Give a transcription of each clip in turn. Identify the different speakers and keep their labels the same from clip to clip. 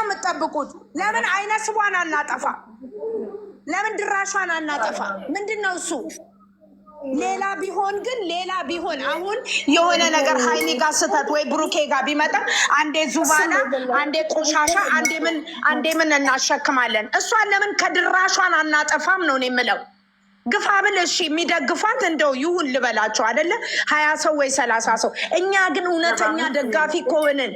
Speaker 1: ምንድነው የምትጠብቁት? ለምን አይነ ስቧን አናጠፋ? ለምን ድራሿን አናጠፋ? ምንድነው እሱ? ሌላ ቢሆን አሁን የሆነ ነገር ሀይሚ ጋር ስተት ወይ ብሩኬ ጋር ቢመጣ አንዴ ዙባና አንዴ ቆሻሻ አንዴ ምን እናሸክማለን። እሷን ለምን ከድራሿን አናጠፋም ነው የምለው። ግፋ ብል እሺ የሚደግፏት እንደው ይሁን ልበላቸው አይደለ 20 ሰው ወይ 30 ሰው። እኛ ግን እውነተኛ ደጋፊ ከሆንን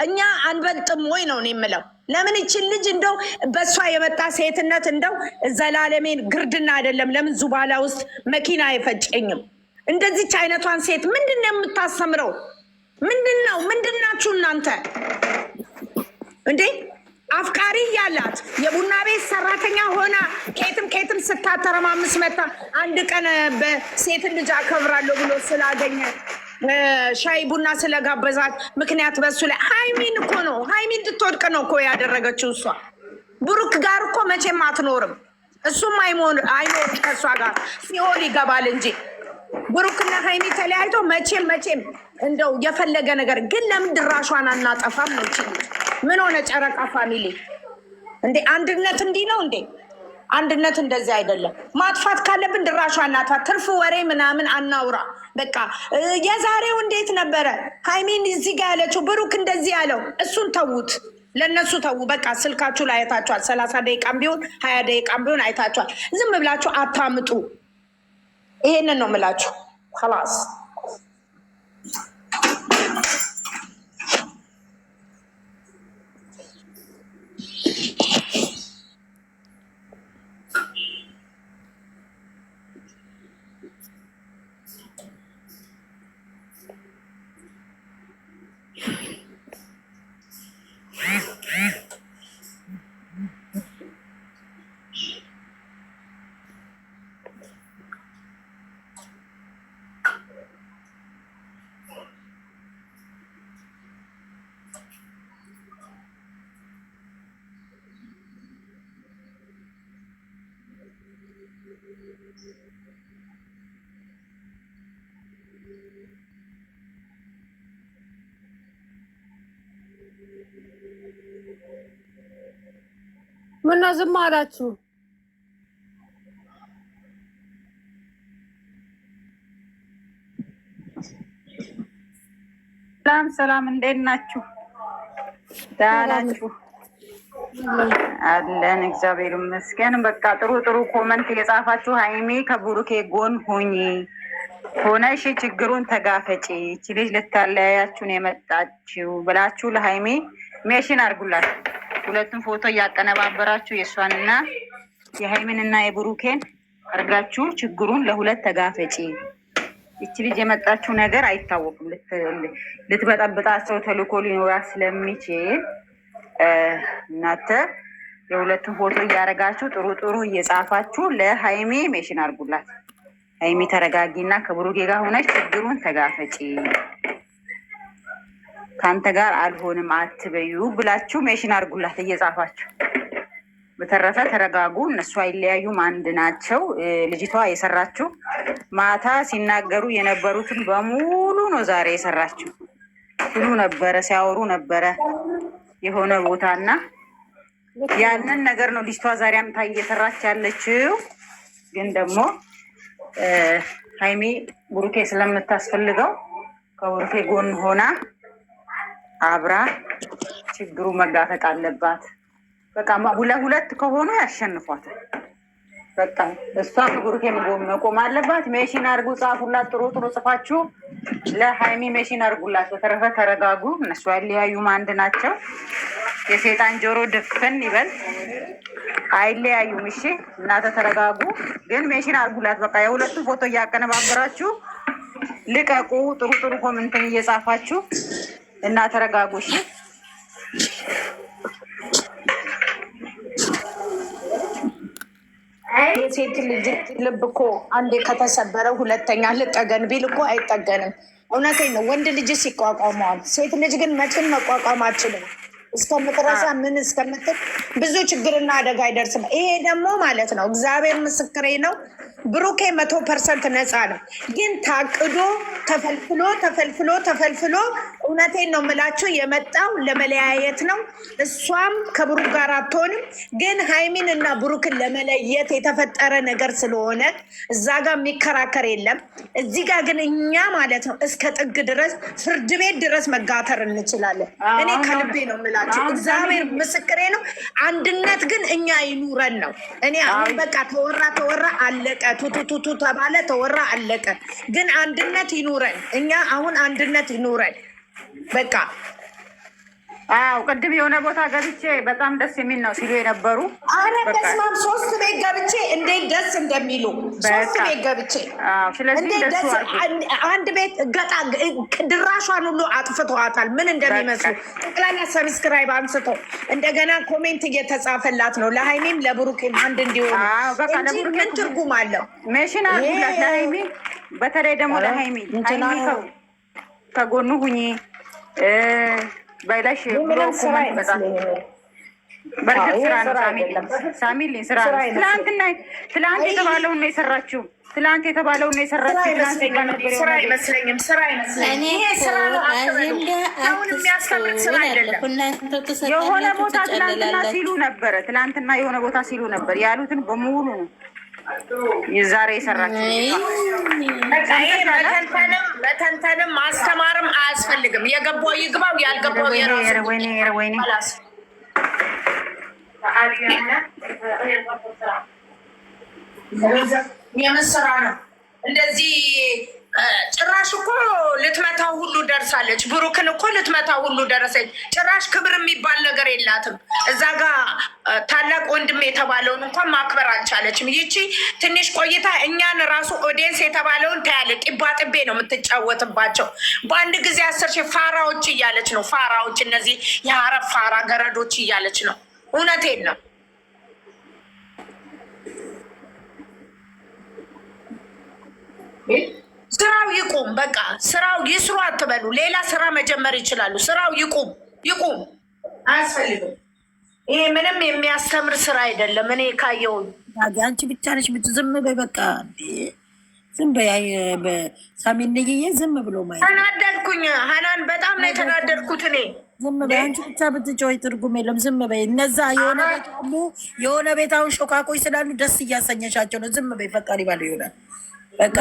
Speaker 1: እኛ አንበልጥም ወይ ነው የምለው። ለምን ይችን ልጅ እንደው በእሷ የመጣ ሴትነት እንደው ዘላለሜን ግርድና አይደለም። ለምን ዙባላ ውስጥ መኪና አይፈጨኝም? እንደዚች አይነቷን ሴት ምንድን ነው የምታስተምረው? ምንድናችሁ እናንተ እንዴ? አፍቃሪ ያላት የቡና ቤት ሰራተኛ ሆና ኬትም ስታተረማምስ መታ አንድ ቀን በሴት ልጅ አከብራለሁ ብሎ ስላገኘ ሻይ ቡና ስለጋበዛት ምክንያት በሱ ላይ ሀይሚን እኮ ነው ሀይሚ እንድትወድቅ ነው እኮ ያደረገችው እሷ። ብሩክ ጋር እኮ መቼም አትኖርም። እሱም አይኖርም ከእሷ ጋር ሲሆን ይገባል እንጂ ብሩክና ሀይሚ ተለያይቶ መቼም እንደው የፈለገ ነገር ግን ለምን ድራሿን አናጠፋም ነው? ምን ሆነ ጨረቃ ፋሚሊ እንዴ? አንድነት እንዲህ ነው እንዴ? አንድነት እንደዚህ አይደለም። ማጥፋት ካለብን ድራሿ እናቷ። ትርፍ ወሬ ምናምን አናውራ። በቃ የዛሬው እንዴት ነበረ? ሀይሚን እዚህ ጋር ያለችው ብሩክ እንደዚህ ያለው እሱን ተዉት፣ ለእነሱ ተዉ። በቃ ስልካችሁ ላይ አይታችኋል። 30 ደቂቃም ቢሆን 20 ደቂቃም ቢሆን አይታችኋል። ዝም ብላችሁ አታምጡ። ይሄንን ነው የምላችሁ። خلاص
Speaker 2: ምነው ዝም አላችሁ?
Speaker 3: ሰላም እንዴት ናችሁ? ደህና ናችሁ? አለን እግዚአብሔር ይመስገን። በቃ ጥሩ ኮመንት የጻፋችሁ ሀይሚ ከብሩኬ ጎን ሆነሽ ችግሩን ተጋፈጪ፣ እቺ ልጅ ልታለያያችሁን የመጣችው ብላችሁ ለሀይሚ ሜሽን አድርጉላት። ሁለቱም ፎቶ እያቀነባበራችሁ የእሷንና የሀይሚንና የብሩኬን አድርጋችሁ ችግሩን ለሁለት ተጋፈጪ። እቺ ልጅ የመጣችው ነገር አይታወቅም። ልትበጠብጣቸው ተልኮ ሊኖራት ስለሚችል እናንተ የሁለቱም ፎቶ እያደረጋችሁ ጥሩ እየጻፋችሁ ለሀይሚ ሜሽን አድርጉላት። ሀይሚ ተረጋጊና ከብሩኬ ጋር ሆነች ችግሩን ተጋፈጪ፣ ከአንተ ጋር አልሆንም አትበዩ ብላችሁ ሜሽን አድርጉላት እየጻፋችሁ። በተረፈ ተረጋጉ። እነሱ አይለያዩም፣ አንድ ናቸው። ልጅቷ የሰራችው ማታ ሲናገሩ የነበሩትን በሙሉ ነው ዛሬ የሰራችው። ሲሉ ነበረ፣ ሲያወሩ ነበረ የሆነ ቦታና ያንን ነገር ነው ልጅቷ ዛሬ አምታ እየሰራች ያለችው። ግን ደግሞ ሀይሚ ብሩኬ ስለምታስፈልገው ከብሩኬ ጎን ሆና አብራ ችግሩ መጋፈጥ አለባት። በቃ ሁለት ከሆኑ ያሸንፏታል። በቃ እሷ ከብሩኬ ጎን መቆም አለባት። ሜሽን አድርጉ፣ ጻፉላት። ጥሩ ጽፋችሁ ለሀይሚ ሜሽን አድርጉላት። በተረፈ ተረጋጉ። እነሱ አይለያዩም፣ አንድ ናቸው። የሴጣን ጆሮ ድፍን ይበል። አይለያዩም። እሺ እናንተ ተረጋጉ፣ ግን ሜሽን አድርጉላት። በቃ የሁለቱ ፎቶ እያቀነባበራችሁ ልቀቁ። ጥሩ ኮሜንትን እየጻፋችሁ እና ተረጋጉ። እሺ
Speaker 1: የሴት ልጅ ልብ እኮ አንዴ ከተሰበረ ሁለተኛ ልጠገን ቢል እኮ አይጠገንም። እውነቴን ነው። ወንድ ልጅ ይቋቋመዋል፣ ሴት ልጅ ግን መቼም መቋቋም አችልም። እስከምትረሳ ምን እስከምትል ብዙ ችግርና አደጋ አይደርስም። ይሄ ደግሞ ማለት ነው እግዚአብሔር ምስክሬ ነው። ብሩኬ 100% ነፃ ነው። ግን ታቅዶ ተፈልፍሎ እውነቴን ነው የምላችሁ፣ የመጣው ለመለያየት ነው። እሷም ከብሩክ ጋር አትሆንም። ግን ሃይሚን እና ብሩክን ለመለየት የተፈጠረ ነገር ስለሆነ እዛ ጋር የሚከራከር የለም። እዚህ ጋር ግን እኛ ማለት ነው እስከ ጥግ ድረስ ፍርድ ቤት ድረስ መጋተር እንችላለን። እኔ ከልቤ ነው የምላችሁ፣ እግዚአብሔር ምስክሬ ነው። አንድነት ግን እኛ ይኑረን ነው። እኔ አሁን በቃ ተወራ አለቀ፣ ቱቱቱቱ ተባለ ተወራ አለቀ። ግን አንድነት ይኑረን። እኛ አሁን አንድነት ይኑረን በቃ።
Speaker 3: አዎ ቅድም የሆነ ቦታ ገብቼ በጣም ደስ የሚል ነው ሲሉ የነበሩ።
Speaker 1: አረ በስማም 3 ቤት ገብቼ እንዴት ደስ እንደሚሉ 3 ቤት ገብቼ እንዴት ደስ አንድ ቤት ገጣ ድራሿን ሁሉ አጥፍተዋታል። ምን እንደሚመስሉ ጠቅላላ ሰብስክራይብ አንስቶ እንደገና ኮሜንት እየተጻፈላት ነው ለሃይሚም ለብሩክም አንድ እንዲሆኑ እንጂ ምን ትርጉም አለው?
Speaker 3: ሜሽን አርጉላት ለሃይሚ፣ በተለይ ደግሞ ለሃይሚ ከጎኑ ሁኚ ባይላሽ ብሎ ኮሜንት በጣም በርግጥ ስራ ነው። ሳሚልኝ ስራ ነው። ትላንት የተባለውን ነው የሰራችው። ትላንት የተባለውን ነው የሰራችው።
Speaker 1: ስራ አይመስለኝም። ይሄ ስራ ነው። አሁን የሚያስተምር ስራ አይደለም።
Speaker 3: የሆነ ቦታ ትላንትና ሲሉ ነበረ። ትላንትና የሆነ ቦታ ሲሉ ነበር ያሉትን በሙሉ ነው የዛሬ የሰራችው።
Speaker 1: መተንተንም ማስተማርም አያስፈልግም። የገባው ይግባው፣ ያልገባው የራሱ። ወይኔ የምን ስራ ነው እንደዚህ? ጭራሽ እኮ ልትመታው ሁሉ ደርሳለች። ብሩክን እኮ ልትመታው ሁሉ ደረሰች። ጭራሽ ክብር የሚባል ነገር የላትም። እዛ ጋ ታላቅ ወንድም የተባለውን እንኳን ማክበር አልቻለችም። ይቺ ትንሽ ቆይታ እኛን ራሱ ኦዲየንስ የተባለውን ታያለ ጢባ ጥቤ ነው የምትጫወትባቸው። በአንድ ጊዜ 10 ሺህ ፋራዎች እያለች ነው። ፋራዎች እነዚህ የአረብ ፋራ ገረዶች እያለች ነው። እውነቴን ነው። ስራው ይቁም። በቃ ስራው ይስሩ አትበሉ። ሌላ ስራ መጀመር ይችላሉ። ስራው ይቁም። አያስፈልግም። ይሄ ምንም የሚያስተምር ስራ አይደለም። እኔ ካየውን
Speaker 4: አንቺ ብቻ ነሽ ዝም በይ በቃ ዝም በይ። ሳሚንዬ ዝም ብሎ ማየት
Speaker 1: ተናደድኩኝ። ሀናን በጣም ነው የተናደድኩት እኔ።
Speaker 4: ዝም በይ አንቺ ብቻ ብትጮይ ትርጉም የለም። ዝም በይ። እነዛ የሆነ ቤት አሉ፣ የሆነ ቤት አሁን ሾካኮች ስላሉ ደስ እያሰኘሻቸው ነው። ዝም በይ። ፈጣሪ ባለው ይሆናል። በቃ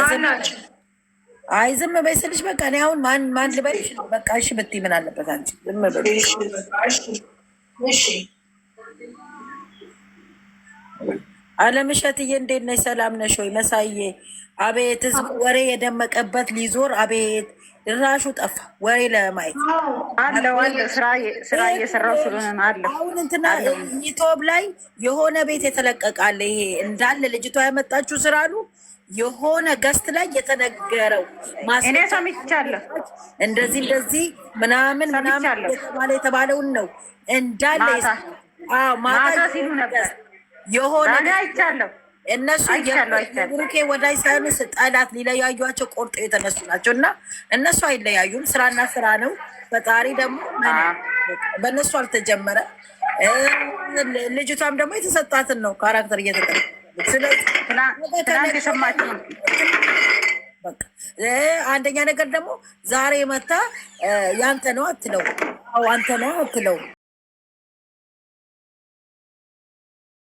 Speaker 4: አይ ዝም በይ ስልሽ በቃ እኔ አሁን ማን ልበልሽ? በቃ እሺ ብትይ ምን አለበት አንቺ ዝም በይ።
Speaker 1: እሺ
Speaker 4: አለምሸትዬ እንዴት ነሽ? ሰላም ነሽ ወይ? መሳዬ አቤት ህዝብ ወሬ የደመቀበት ሊዞር አቤት ድራሹ ጠፋ። ወሬ ለማየት
Speaker 3: አለው ስራ እየሰራው ስለሆነ አለ።
Speaker 4: አሁን እንትና ዩቲዩብ ላይ የሆነ ቤት የተለቀቃለ ይሄ እንዳለ ልጅቷ ያመጣችው ስራ አሉ የሆነ ገስት ላይ የተነገረው
Speaker 3: እኔ ሰምቻለሁ።
Speaker 4: እንደዚህ ምናምን የተባለውን ነው እንዳለ
Speaker 3: ማታ ሲሉ ነበር።
Speaker 4: የሆነ
Speaker 3: አይቻለሁ።
Speaker 4: እነሱ የብሩኬ ወዳጅ ሳይሆኑ ጠላት ሊለያዩቸው ቆርጦ የተነሱ ናቸው። እና እነሱ አይለያዩም። ስራና ስራ ነው። ፈጣሪ ደግሞ በእነሱ አልተጀመረ። ልጅቷም ደግሞ የተሰጣትን ነው ካራክተር እየተጠ አንደኛ ነገር ደግሞ ዛሬ መታ ያንተ ነው አትለው፣ አንተ ነው አትለው።